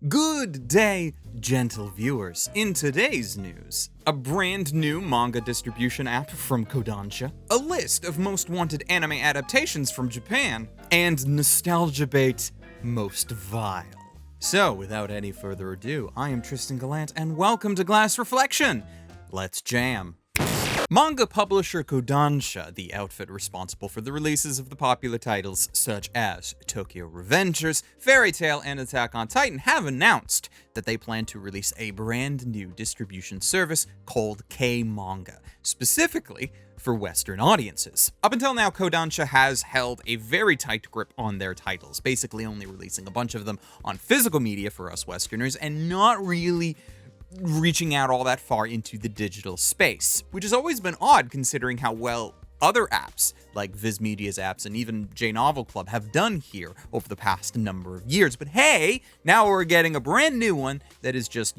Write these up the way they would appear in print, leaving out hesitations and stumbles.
Good day, gentle viewers. In today's news, a brand new manga distribution app from Kodansha, a list of most wanted anime adaptations from Japan, and nostalgia bait most vile. So, without any further ado, I am Tristan Gallant, and welcome to Glass Reflection. Let's jam. Manga publisher Kodansha, the outfit responsible for the releases of the popular titles such as Tokyo Revengers, Fairy Tail, and Attack on Titan, have announced that they plan to release a brand new distribution service called K-Manga, specifically for Western audiences. Up until now, Kodansha has held a very tight grip on their titles, basically only releasing a bunch of them on physical media for us Westerners, and not really reaching out all that far into the digital space, which has always been odd considering how well other apps, like Viz Media's apps and even J-Novel Club, have done here over the past number of years. But hey, now we're getting a brand new one that is just,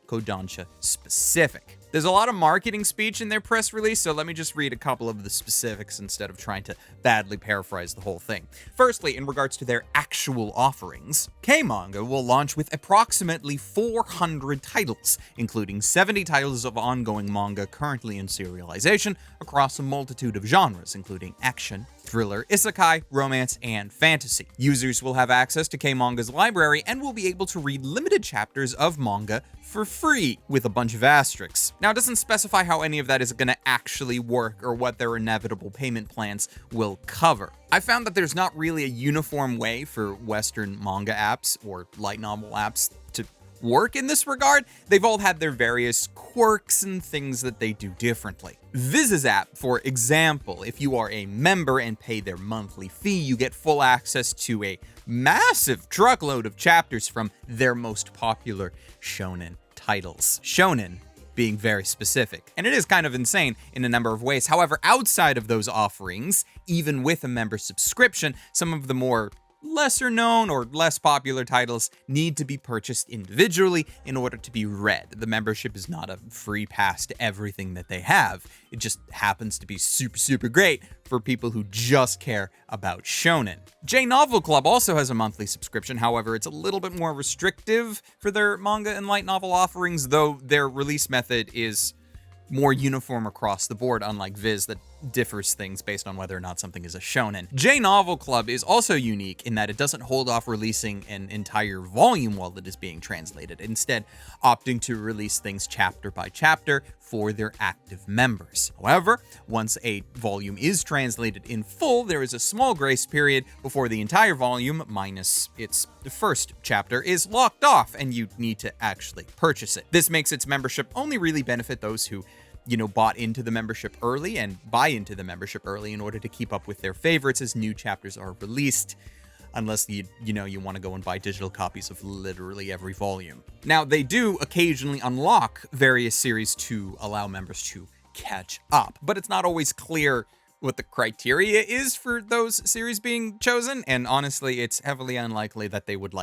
Kodansha specific. There's a lot of marketing speech in their press release, so let me just read a couple of the specifics instead of trying to badly paraphrase the whole thing. Firstly, in regards to their actual offerings, K-Manga will launch with approximately 400 titles, including 70 titles of ongoing manga currently in serialization across a multitude of genres, including action, thriller, isekai, romance, and fantasy. Users will have access to K-Manga's library and will be able to read limited chapters of manga for free, with a bunch of asterisks. Now, it doesn't specify how any of that is going to actually work or what their inevitable payment plans will cover. I found that there's not really a uniform way for Western manga apps or light novel apps to work in this regard. They've all had their various quirks and things that they do differently. Viz's app, for example, if you are a member and pay their monthly fee, you get full access to a massive truckload of chapters from their most popular shonen titles. Shonen being very specific. And it is kind of insane in a number of ways. However, outside of those offerings, even with a member subscription, some of the more lesser known or less popular titles need to be purchased individually in order to be read. The membership is not a free pass to everything that they have. It just happens to be super great for people who just care about shonen. J-Novel Club also has a monthly subscription. However, it's a little bit more restrictive for their manga and light novel offerings, though their release method is more uniform across the board, unlike Viz that differs things based on whether or not something is a shonen. J-Novel Club is also unique in that it doesn't hold off releasing an entire volume while it is being translated, instead opting to release things chapter by chapter for their active members. However, once a volume is translated in full, there is a small grace period before the entire volume, minus its first chapter, is locked off and you need to actually purchase it. This makes its membership only really benefit those who bought into the membership early and buy into the membership early in order to keep up with their favorites as new chapters are released, unless you want to go and buy digital copies of literally every volume. Now, they do occasionally unlock various series to allow members to catch up, but it's not always clear what the criteria is for those series being chosen, and honestly, it's heavily unlikely that they would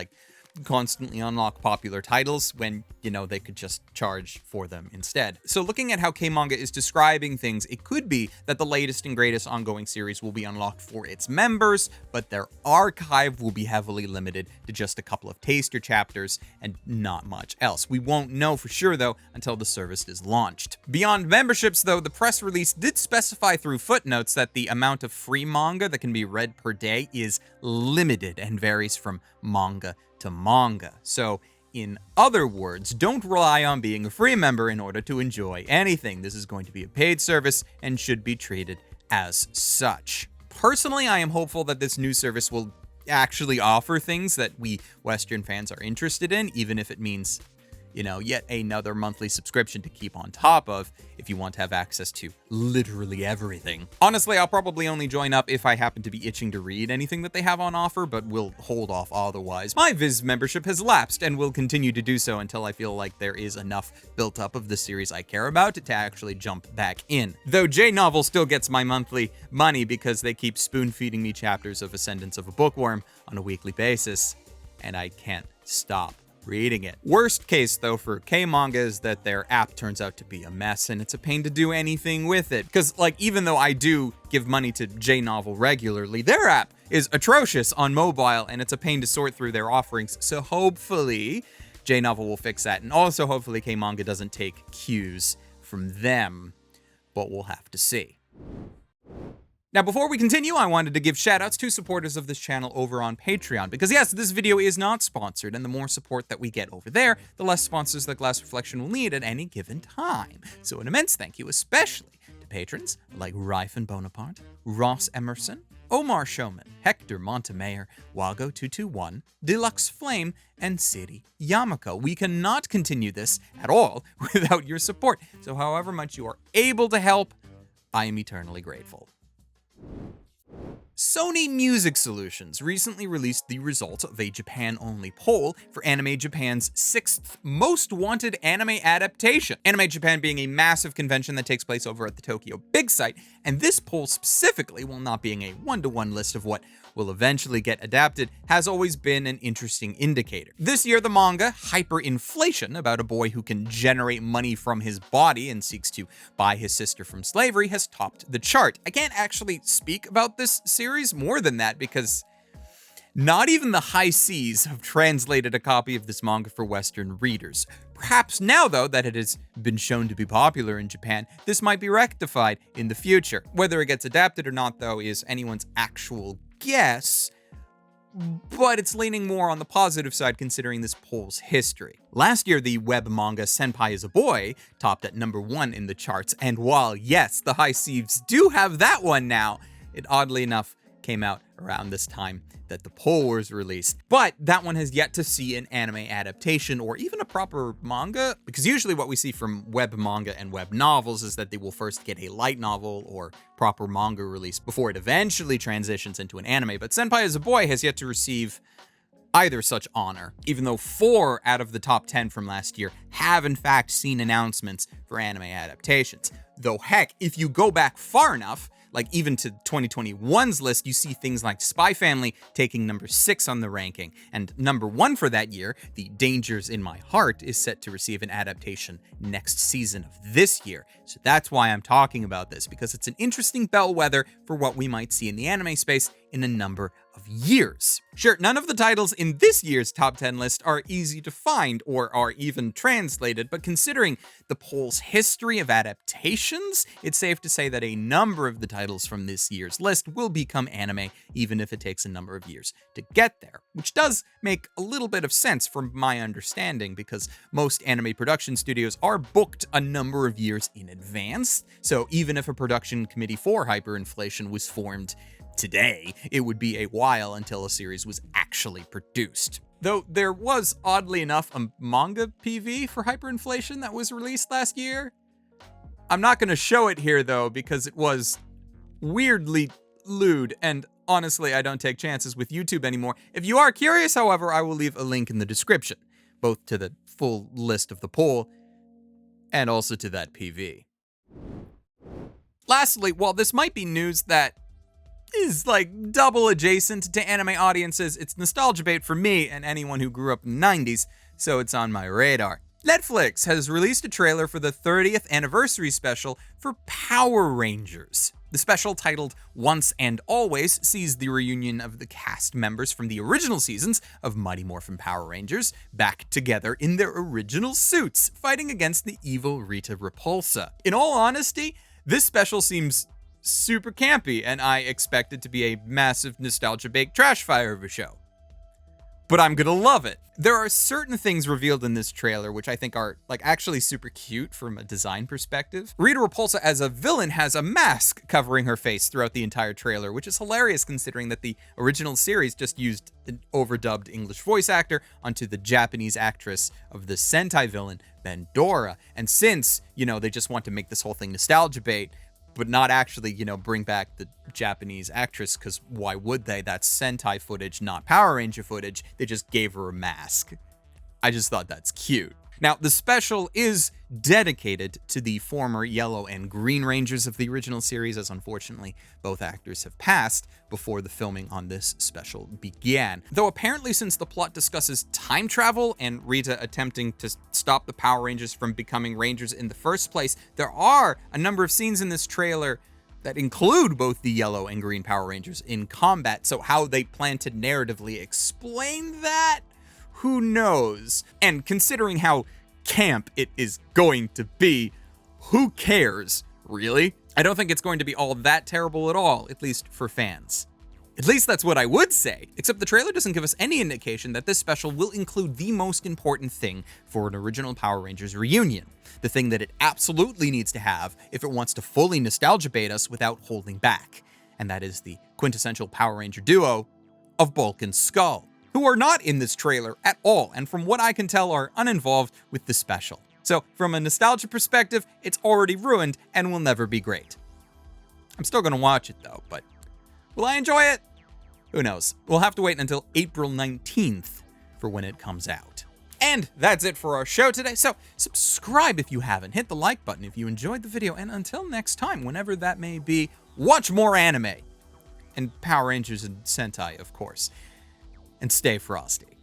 constantly unlock popular titles when, they could just charge for them instead. So looking at how K-Manga is describing things, it could be that the latest and greatest ongoing series will be unlocked for its members, but their archive will be heavily limited to just a couple of taster chapters and not much else. We won't know for sure, though, until the service is launched. Beyond memberships, though, the press release did specify through footnotes that the amount of free manga that can be read per day is limited and varies from manga to manga. So, in other words, don't rely on being a free member in order to enjoy anything. This is going to be a paid service and should be treated as such. Personally, I am hopeful that this new service will actually offer things that we Western fans are interested in, even if it means, yet another monthly subscription to keep on top of if you want to have access to literally everything. Honestly, I'll probably only join up if I happen to be itching to read anything that they have on offer, but will hold off otherwise. My Viz membership has lapsed and will continue to do so until I feel like there is enough built up of the series I care about to actually jump back in. Though J-Novel still gets my monthly money because they keep spoon-feeding me chapters of Ascendance of a Bookworm on a weekly basis, and I can't stop reading it. Worst case, though, for K-Manga is that their app turns out to be a mess and it's a pain to do anything with it. Because, even though I do give money to J-Novel regularly, their app is atrocious on mobile and it's a pain to sort through their offerings. So hopefully J-Novel will fix that, and also hopefully K-Manga doesn't take cues from them, but we'll have to see. Now, before we continue, I wanted to give shoutouts to supporters of this channel over on Patreon, because yes, this video is not sponsored, and the more support that we get over there, the less sponsors that Glass Reflection will need at any given time. So an immense thank you, especially to patrons like Ryfen Bonaparte, Ross Emerson, Omar Showman, Hector Montemayor, Wago221, Deluxe Flame, and City Yamako. We cannot continue this at all without your support, so however much you are able to help, I am eternally grateful. Sony Music Solutions recently released the results of a Japan-only poll for AnimeJapan's 6th most wanted anime adaptation. AnimeJapan being a massive convention that takes place over at the Tokyo Big Sight, and this poll specifically, while not being a one-to-one list of what will eventually get adapted, has always been an interesting indicator. This year, the manga, Hyperinflation, about a boy who can generate money from his body and seeks to buy his sister from slavery, has topped the chart. I can't actually speak about this series more than that because not even the high seas have translated a copy of this manga for Western readers. Perhaps now, though, that it has been shown to be popular in Japan, this might be rectified in the future. Whether it gets adapted or not, though, is anyone's actual guess, but it's leaning more on the positive side considering this poll's history. Last year, the web manga Senpai is a Boy topped at #1 in the charts, and while, yes, the high seas do have that one now, it oddly enough came out around this time that the poll was released. But that one has yet to see an anime adaptation or even a proper manga, because usually what we see from web manga and web novels is that they will first get a light novel or proper manga release before it eventually transitions into an anime. But Senpai is a Boy has yet to receive either such honor, even though 4 out of the top 10 from last year have in fact seen announcements for anime adaptations. Though heck, if you go back far enough, like even to 2021's list, you see things like Spy Family taking #6 on the ranking, and #1 for that year, The Dangers in My Heart, is set to receive an adaptation next season of this year. So that's why I'm talking about this, because it's an interesting bellwether for what we might see in the anime space in a number of years. Sure, none of the titles in this year's top 10 list are easy to find or are even translated, but considering the poll's history of adaptations, it's safe to say that a number of the titles from this year's list will become anime, even if it takes a number of years to get there, which does make a little bit of sense from my understanding, because most anime production studios are booked a number of years in advance, so even if a production committee for Hyperinflation was formed today, it would be a while until a series was actually produced. Though there was, oddly enough, a manga PV for Hyperinflation that was released last year. I'm not going to show it here, though, because it was weirdly lewd, and honestly, I don't take chances with YouTube anymore. If you are curious, however, I will leave a link in the description, both to the full list of the poll and also to that PV. Lastly, while this might be news that is like double adjacent to anime audiences, it's nostalgia bait for me and anyone who grew up in the 90s, so it's on my radar. Netflix has released a trailer for the 30th anniversary special for Power Rangers. The special, titled Once and Always, sees the reunion of the cast members from the original seasons of Mighty Morphin Power Rangers back together in their original suits, fighting against the evil Rita Repulsa. In all honesty, this special seems super campy, and I expect it to be a massive nostalgia-baked trash fire of a show. But I'm gonna love it. There are certain things revealed in this trailer which I think are like actually super cute from a design perspective. Rita Repulsa as a villain has a mask covering her face throughout the entire trailer, which is hilarious considering that the original series just used an overdubbed English voice actor onto the Japanese actress of the Sentai villain, Bandora. And since, they just want to make this whole thing nostalgia bait, but not actually, bring back the Japanese actress, because why would they? That's Sentai footage, not Power Ranger footage. They just gave her a mask. I just thought that's cute. Now, the special is dedicated to the former Yellow and Green Rangers of the original series, as unfortunately both actors have passed before the filming on this special began. Though apparently, since the plot discusses time travel and Rita attempting to stop the Power Rangers from becoming Rangers in the first place, there are a number of scenes in this trailer that include both the Yellow and Green Power Rangers in combat. So how they plan to narratively explain that, who knows? And considering how camp it is going to be, who cares, really? I don't think it's going to be all that terrible at all, at least for fans. At least that's what I would say, except the trailer doesn't give us any indication that this special will include the most important thing for an original Power Rangers reunion. The thing that it absolutely needs to have if it wants to fully nostalgia bait us without holding back. And that is the quintessential Power Ranger duo of Bulk and Skull, who are not in this trailer at all, and from what I can tell are uninvolved with the special. So from a nostalgia perspective, it's already ruined and will never be great. I'm still gonna watch it though, but will I enjoy it? Who knows? We'll have to wait until April 19th for when it comes out. And that's it for our show today, so subscribe if you haven't, hit the like button if you enjoyed the video, and until next time, whenever that may be, watch more anime. And Power Rangers and Sentai, of course. And stay frosty.